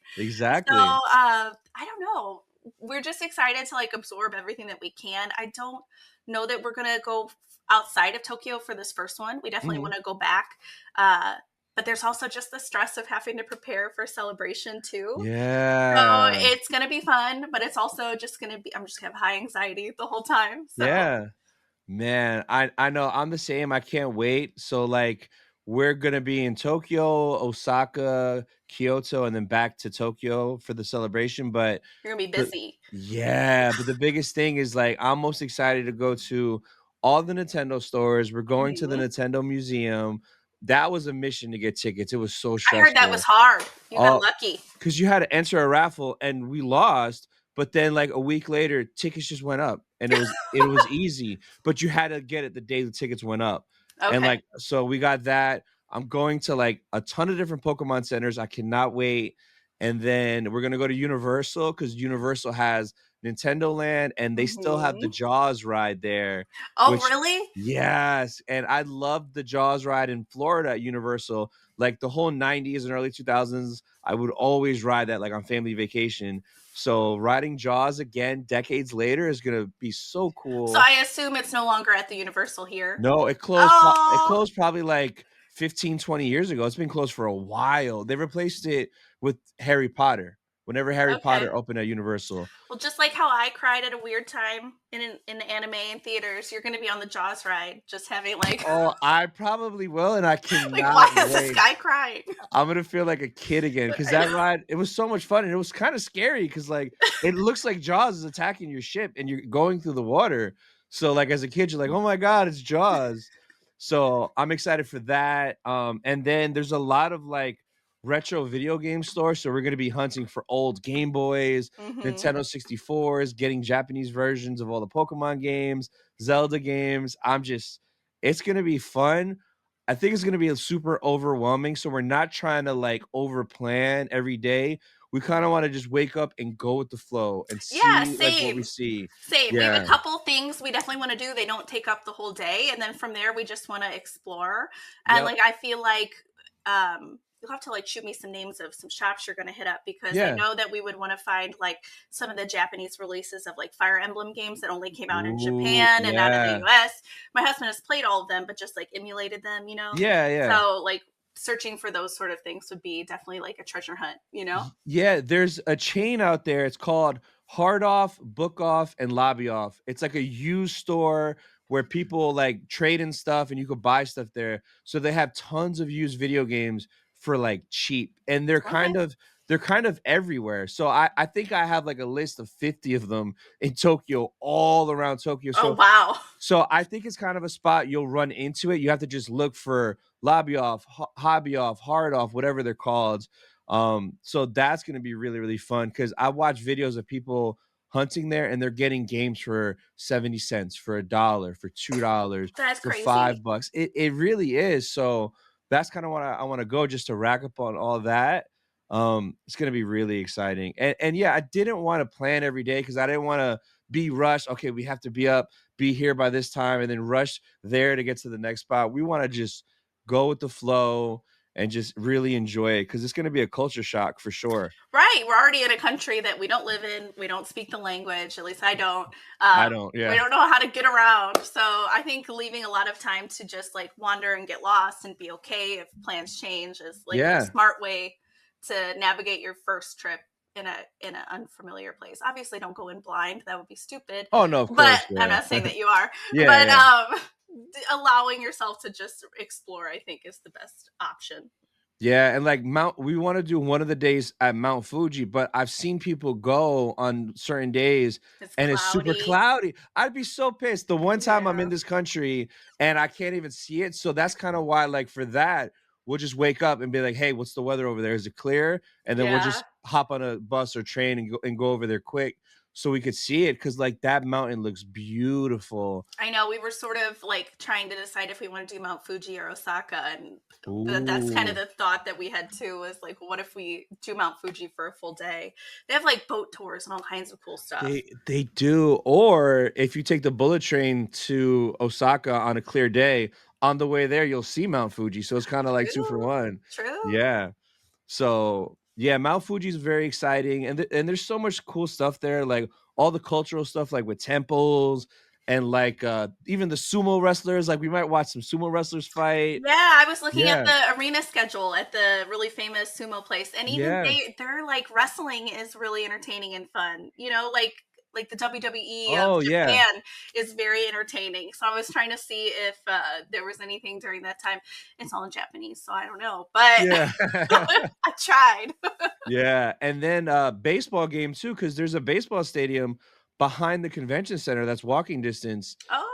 So Exactly. I don't know. We're just excited to like absorb everything that we can. I don't know that we're gonna go outside of Tokyo for this first one. We definitely Mhm. want to go back. Uh, but there's also just the stress of having to prepare for celebration too. So Yeah. it's gonna be fun, but it's also just gonna be I'm just gonna have high anxiety the whole time. So Yeah. Man, I know I'm the same. I can't wait. So like we're gonna be in Tokyo, Osaka, Kyoto, and then back to Tokyo for the celebration. But you're gonna be the busy. yeah, but the biggest thing is like I'm most excited to go to all the Nintendo stores. We're going to the Mhm. Nintendo Museum. That was a mission to get tickets. It was so I heard that was stressful. hard. You got Oh, lucky. because you had to enter a raffle and we lost, but then like a week later, tickets just went up and it was easy, but you had to get it the day the tickets went up. And Okay. like so we got that. I'm going to like a ton of different Pokemon centers. I cannot wait. And then we're gonna go to Universal because Universal has Nintendo Land and they still have the Mhm. Jaws ride there, Oh, which really? yes, and I love the Jaws ride in Florida at Universal. Like the whole 90s and early 2000s, I would always ride that like on family vacation. So riding Jaws again decades later is gonna be so So cool. I assume it's no longer at the Universal here. No, it Oh, closed probably like 15, 20 years ago. It's been closed for a while. They replaced it with Harry Potter. Whenever Harry okay. Potter opened at Universal. Well, just like how I cried at a weird time in anime and theaters, you're going to be on the Jaws ride, just having like, Oh, I probably will, and I like, why cannot is this wait. guy crying? I'm gonna feel like a kid again because I know. that ride, it was so much fun and it was kind of scary because like it looks like Jaws is attacking your ship and you're going through the water. So like as a kid, you're like, oh my God, it's Jaws. So I'm excited for that. And then there's a lot of like retro video game stores. So we're gonna be hunting for old Game Boys, Hmm. Nintendo 64s, getting Japanese versions of all the Pokemon games, Zelda games. It's gonna be fun. I think it's gonna be super overwhelming, so we're not trying to, like, overplan every day. We kinda wanna just wake up and go with the flow and Yeah, see, like, what we same. see. Same. We have a Yeah. couple things we definitely want to do. They don't take up the whole day. And then from there, we just want to explore. And Yep. like, I feel like you'll have to like shoot me some names of some shops you're going to hit up because I Yeah. know that we would want to find like some of the Japanese releases of like Fire Emblem games that only came out in Ooh, Japan and not in the yeah. US. My husband has played all of them, but just like emulated them. Yeah, yeah. So, like, searching for those sort of things would be definitely like a treasure hunt. Yeah, there's a chain out there. It's called Hard Off, Book Off, and Lobby Off. It's like a used store where people like trade in stuff and you could buy stuff there. So they have tons of used video games for like cheap. And Okay. they're kind of everywhere. So I think I have like a list of 50 of them in Tokyo, all around Tokyo. Oh, So wow. so I think it's kind of a spot you'll run into it. You have to just look for lobby off, hobby off, hard off, whatever they're called. So that's gonna be really, really fun because I watch videos of people hunting there and they're getting games for 70 cents, for $1, for $2, That's for crazy. $5. It really is. So that's kind of what I want to go just to rack up on all that. It's gonna be really exciting. And yeah, I didn't want to plan every day because I didn't want to be rushed. Okay, we have to be here by this time and then rush there to get to the next spot. We want to just go with the flow and just really enjoy it, because it's going to be a culture shock for sure. Right. We're already in a country that we don't live in. We don't speak the language. At least I don't. I don't. We Yeah. don't know how to get around. So I think leaving a lot of time to just like wander and get lost and be okay if plans change is like a Yeah. smart way to navigate your first trip in an unfamiliar place. Obviously, don't go in blind. That would be stupid. Oh no, of But course. I'm Yeah. not saying that you are. Yeah. But Yeah. allowing yourself to just explore, I think, is the best option. Yeah, and like we want to do one of the days at Mount Fuji, but I've seen people go on certain days It's and it's super cloudy. cloudy. I'd be so pissed. The one time I'm Yeah. in this country and I can't even see it. So that's kind of why, like, for that, we'll just wake up and be like, hey, what's the weather over there? Is it clear? And then we'll Yeah. just hop on a bus or train and go over there quick so we could see it. Cause like that mountain looks beautiful. I know we were sort of like trying to decide if we want to do Mount Fuji or Osaka, and that's kind of Ooh. the thought that we had too. Was like, what if we do Mount Fuji for a full day? They have like boat tours and all kinds of cool stuff. They do. Or if you take the bullet train to Osaka on a clear day, on the way there you'll see Mount Fuji. So it's kind of like 2 for True, 1. true. Yeah. So, yeah, Mount Fuji is very exciting, and and there's so much cool stuff there, like all the cultural stuff, like with temples and like even the sumo wrestlers. Like we might watch some sumo wrestlers fight. Yeah, I was looking at Yeah. the arena schedule at the really famous sumo place, and even Yeah. their like wrestling is really entertaining and fun. You know, like the WWE of Oh yeah. Japan is very entertaining. So I was trying to see if there was anything during that time. It's all in Japanese, so I don't know, but Yeah. I tried. Yeah, and then baseball game too, because there's a baseball stadium behind the convention center that's walking distance. Oh,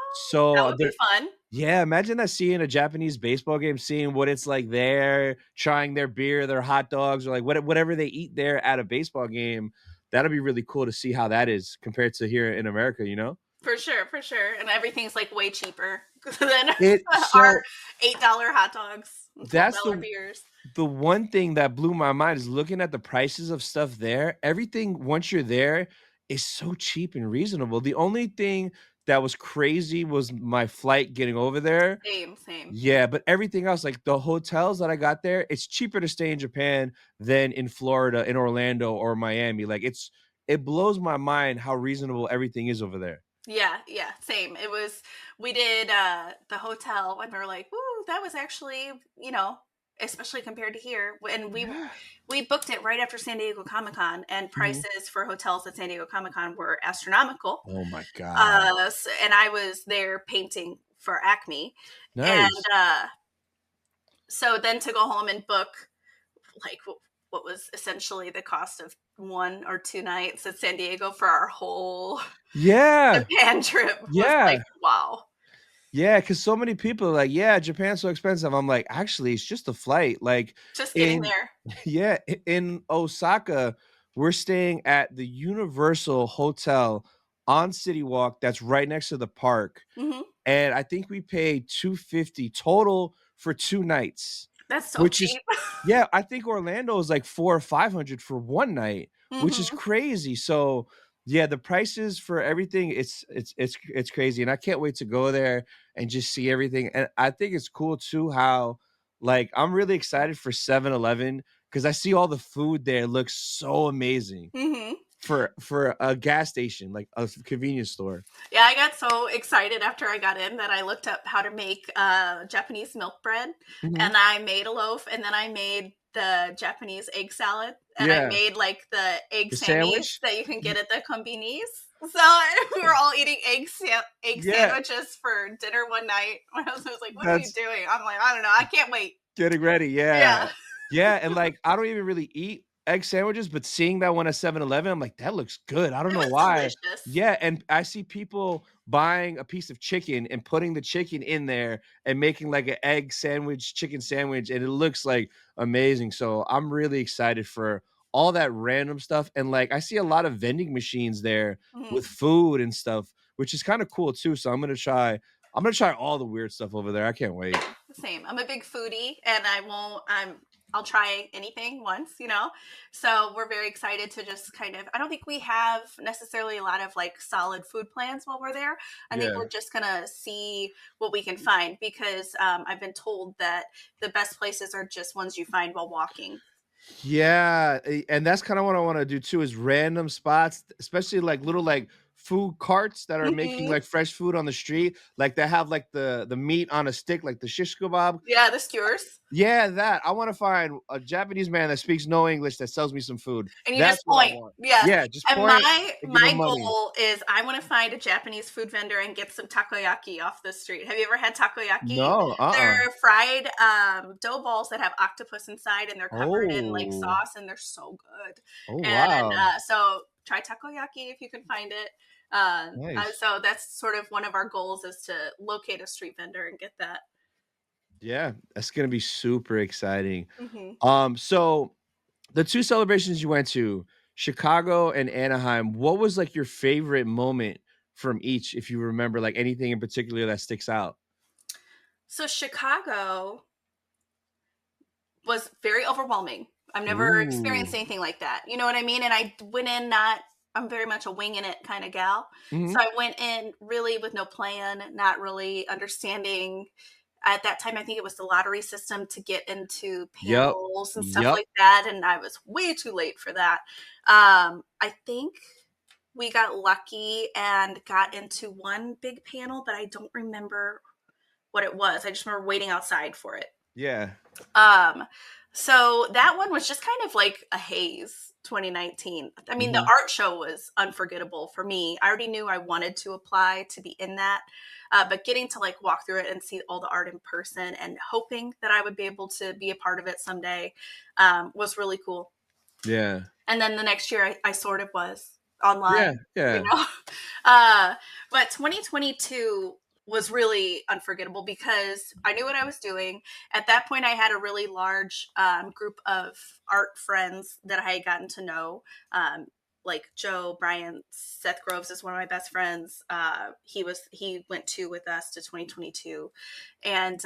that So would be fun. yeah, imagine that, seeing a Japanese baseball game, seeing what it's like there, trying their beer, their hot dogs, or like whatever they eat there at a baseball game. That'll be really cool to see how that is compared to here in America, you know? For sure, for sure. And everything's like way cheaper than It our so $8 hot dogs and that's $12 beers. the one thing that blew my mind is looking at the prices of stuff there. Everything once you're there is so cheap and reasonable. The only thing that was crazy was my flight getting over there. Same, same. Yeah, but everything else, like the hotels that I got there, it's cheaper to stay in Japan than in Florida, in Orlando, or Miami. Like it blows my mind how reasonable everything is over there. Yeah, yeah, same. It was we did the hotel and we were like, "Woo, that was actually, especially compared to here." And Yeah. we booked it right after San Diego Comic-Con, and Mhm. prices for hotels at San Diego Comic-Con were astronomical. Oh my god. And I was there painting for Acme. And Nice. so then to go home and book like what was essentially the cost of 1 or 2 nights at San Diego for our whole Yeah. Japan trip was Yeah. like, wow. Yeah, because so many people are like, "Yeah, Japan's so expensive." I'm like, "Actually, it's just a flight." Like, Just getting in there. yeah, in Osaka, we're staying at the Universal Hotel on City Walk that's right next to the park, Hmm. and I think we paid 250 total for 2 nights, That's so which is cheap. yeah, I think Orlando is like 4 or 500 for 1 night, which is Hmm. crazy. So, yeah, the prices for everything, it's crazy, and I can't wait to go there and just see everything. And I think it's cool too how, like, I'm really excited for 7-Eleven because I see all the food there looks so amazing Hmm. for a gas station, like a convenience store. Yeah, I got so excited after I got in that I looked up how to make Japanese milk bread, Mhm. and I made a loaf, and then I made the Japanese egg salad, and I Yeah. made like the egg The sammies sandwich? that you can Y get at the convenies. So we were all eating egg Yeah, sandwiches for dinner one night. My husband was like, "What are you that's doing?" I'm like, "I don't know. I can't wait." getting ready, yeah. Yeah, Yeah, and, like, I don't even really eat egg sandwiches, but seeing that one at 7-Eleven, I'm like, "That looks good." I don't it know was why. delicious. Yeah, and I see people buying a piece of chicken and putting the chicken in there and making, like, an egg sandwich, chicken sandwich, and it looks, like, amazing. So, I'm really excited for all that random stuff, and, like, I see a lot of vending machines there Mhm. with food and stuff, which is kinda cool too, so I'm gonna try all the weird stuff over there. I can't wait. Same. I'm a big foodie, and I won't. I'll try anything once, So we're very excited to just I don't think we have necessarily a lot of like solid food plans while we're there. I think Yeah. we're just gonna see what we can find because I've been told that the best places are just ones you find while walking. Yeah, and that's kinda what I wanna do too, is random spots, especially, like, little, like, food carts that are making, Hmm. like, fresh food on the street, like, they have, like, the meat on a stick, like the shish kebab. Yeah, the skewers. Yeah, that. I wanna find a Japanese man that speaks no English that sells me some food. And you That's just what I point. want. Yes. Yeah, just And point my and give him my money. goal is I want to find a Japanese food vendor and get some takoyaki off the street. Have you ever had takoyaki? No, They're fried dough balls that have octopus inside and they're covered in like Oh. sauce and they're so good. Oh, And wow. so try takoyaki if you can find it. Nice. So that's sort of one of our goals is to locate a street vendor and get that. Yeah, that's gonna be super exciting. Hmm. So the 2 celebrations you went to, Chicago and Anaheim, what was, like, your favorite moment from each, if you remember, like, anything in particular that sticks out? So Chicago was very overwhelming. I've never experienced Ooh. anything like that. You know what I mean? And I went in not I'm very much a winging it kind of gal. So Mhm. I went in really with no plan, not really understanding. At that time, I think it was the lottery system to get into Yep. panels and stuff Yep. like that. And I was way too late for that. I think we got lucky and got into one big panel, but I don't remember what it was. I just remember waiting outside for it. Yeah. Um, so that one was just kind of like a haze 2019. I mean, the Mhm. art show was unforgettable for me. I already knew I wanted to apply to be in that. But getting to like walk through it and see all the art in person and hoping that I would be able to be a part of it someday was really cool. Yeah. And then the next year I sort of was Yeah, online, you yeah. know. uh, but 2022 was really unforgettable because I knew what I was doing. At that point, I had a really large group of art friends that I had gotten to know. Like Joe, Brian, Seth Groves is one of my best friends. He went to with us to 2022, and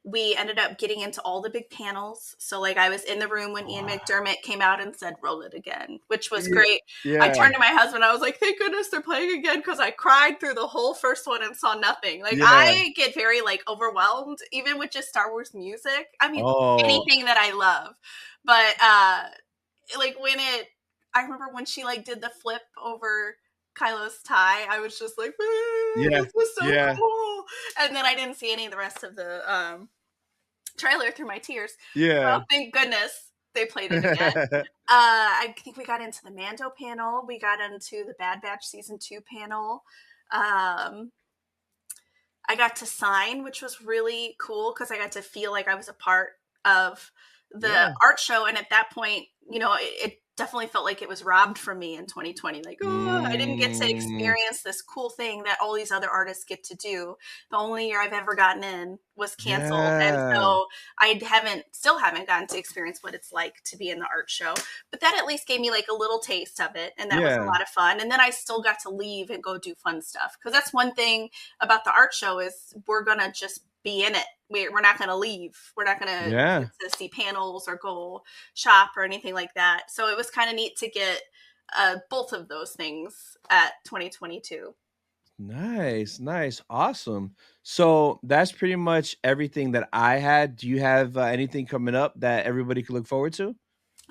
we ended up getting into all the big panels. So like I was in the room when Ian McDermott came out and said, "Roll it again," which was Yeah. great. I Yeah. turned to my husband. I was like, "Thank goodness they're playing again," because I cried through the whole first one and saw nothing. Like Yeah. I get very like overwhelmed, even with just Star Wars music. I mean, Oh, anything that I love, but like I remember when she like did the flip over Kylo's tie. I was just like, yeah. "This was so Yeah. cool," and then I didn't see any of the rest of the trailer through my tears. So Yeah. thank goodness they played it again. I think we got into the Mando panel. We got into the Bad Batch season 2 panel. Um, I got to sign, which was really cool because I got to feel like I was a part of the Yeah. art show. And at that point, it definitely felt like it was robbed from me in 2020. Like, oh, I didn't get to Mm. experience this cool thing that all these other artists get to do. The only year I've ever gotten in was canceled. And Yeah. so still haven't gotten to experience what it's like to be in the art show. But that at least gave me like a little taste of it. And that was a Yeah. lot of fun. And then I still got to leave and go do fun stuff. Because that's one thing about the art show is we're gonna just be in it. We're not gonna leave. We're not gonna Yeah. get to see panels or go shop or anything like that. So it was kind of neat to get both of those things at 2022. Nice, nice, awesome. So that's pretty much everything that I had. Do you have anything coming up that everybody could look forward to?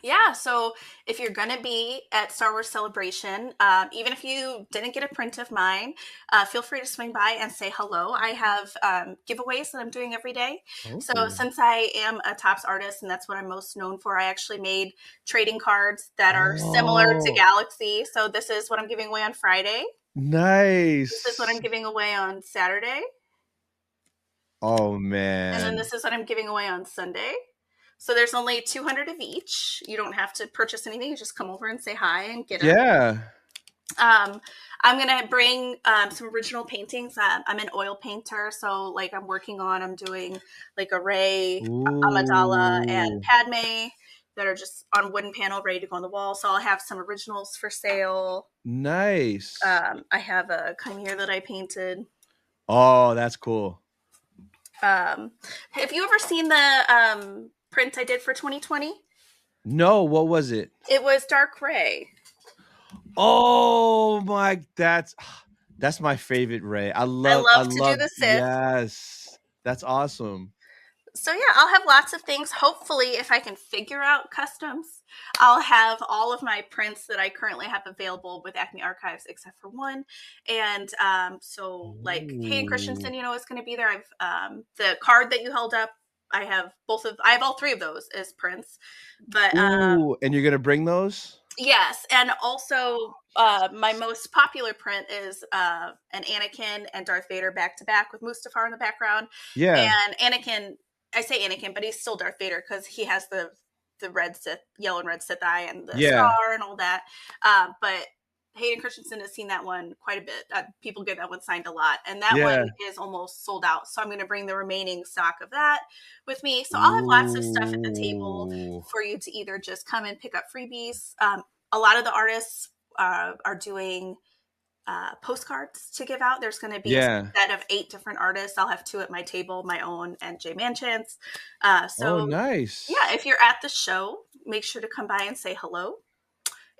Yeah, so if you're going to be at Star Wars Celebration, even if you didn't get a print of mine, feel free to swing by and say hello. I have giveaways that I'm doing every day. So Oh, since I am a Topps artist and that's what I'm most known for, I actually made trading cards that are similar to oh, Galaxy. So this is what I'm giving away on Friday. This is what nice. I'm giving away on Saturday. Oh And then man. this is what I'm giving away on Sunday. So there's only 200 of each. You don't have to purchase anything. You just come over and say hi and get them. Yeah. Um, I'm going to bring some original paintings. I'm an oil painter. So like I'm doing like a Rey, Amidala, and Ooh, Padme that are just on wooden panel ready to go on the wall. So I'll have some originals for sale. nice. I have a Chimera that I painted. Oh, that's cool. Have you ever seen the print I did for 2020? No, what was it? It was Dark Ray. Oh my, that's my favorite Ray. I love to do love, the Sith. yes. That's awesome. So yeah, I'll have lots of things. Hopefully, if I can figure out customs, I'll have all of my prints that I currently have available with Acme Archives, except for one. And so, like Hayden Christensen, Ooh. is going to be there. I've the card that you held up. I have I have all three of those as prints. But Ooh, and you're gonna bring those? yes, and also my most popular print is an Anakin and Darth Vader back to back with Mustafar in the background. Yeah. And Anakin, I say Anakin, but he's still Darth Vader because he has the yellow and red Sith eye and the Yeah. scar and all that. But Hayden Christensen has seen that one quite a bit. People get that one signed a lot, and that Yeah. one is almost sold out. So I'm going to bring the remaining stock of that with me. So I'll have lots of stuff at the table Ooh. for you to either just come and pick up freebies. A lot of the artists are doing postcards to give out. There's going to be Yeah. a set of 8 different artists. I'll have 2 at my table, my own and Jay Manchant's. Oh, So nice. yeah, if you're at the show, make sure to come by and say hello.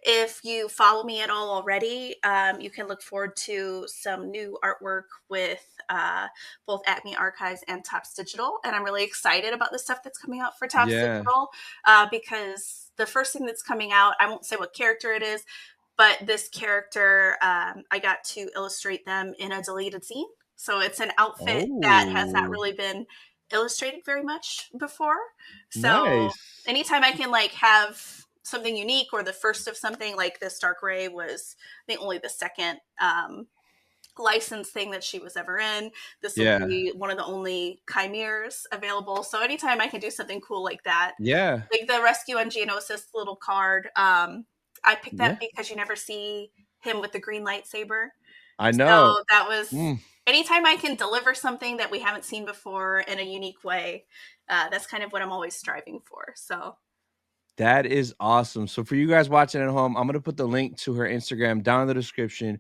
If you follow me at all already, you can look forward to some new artwork with both Acme Archives and Topps Digital. And I'm really excited about the stuff that's coming out for Topps Yeah. Digital because the first thing that's coming out, I won't say what character it is, but this character, I got to illustrate them in a deleted scene. So it's an outfit that has not Oh, really been illustrated very much before. So nice. anytime I can like have something unique or the first of something, like this Dark Ray was I think only the second license thing that she was ever in. This will Yeah. be one of the only chimeras available. So anytime I can do something cool like that, Yeah. like the Rescue on Geonosis little card, I picked that Yeah. because you never see him with the green lightsaber. I know. So that was Mm, anytime I can deliver something that we haven't seen before in a unique way, that's kind of what I'm always striving for. So that is awesome. So for you guys watching at home, I'm gonna put the link to her Instagram down in the description.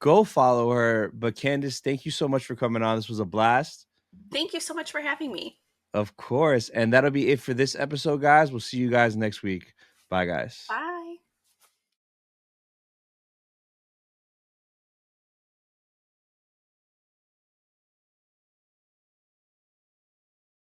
Go follow her. But Candice, thank you so much for coming on. This was a blast. thank you so much for having me. Of course. And that'll be it for this episode, guys. We'll see you guys next week. Bye, guys. Bye.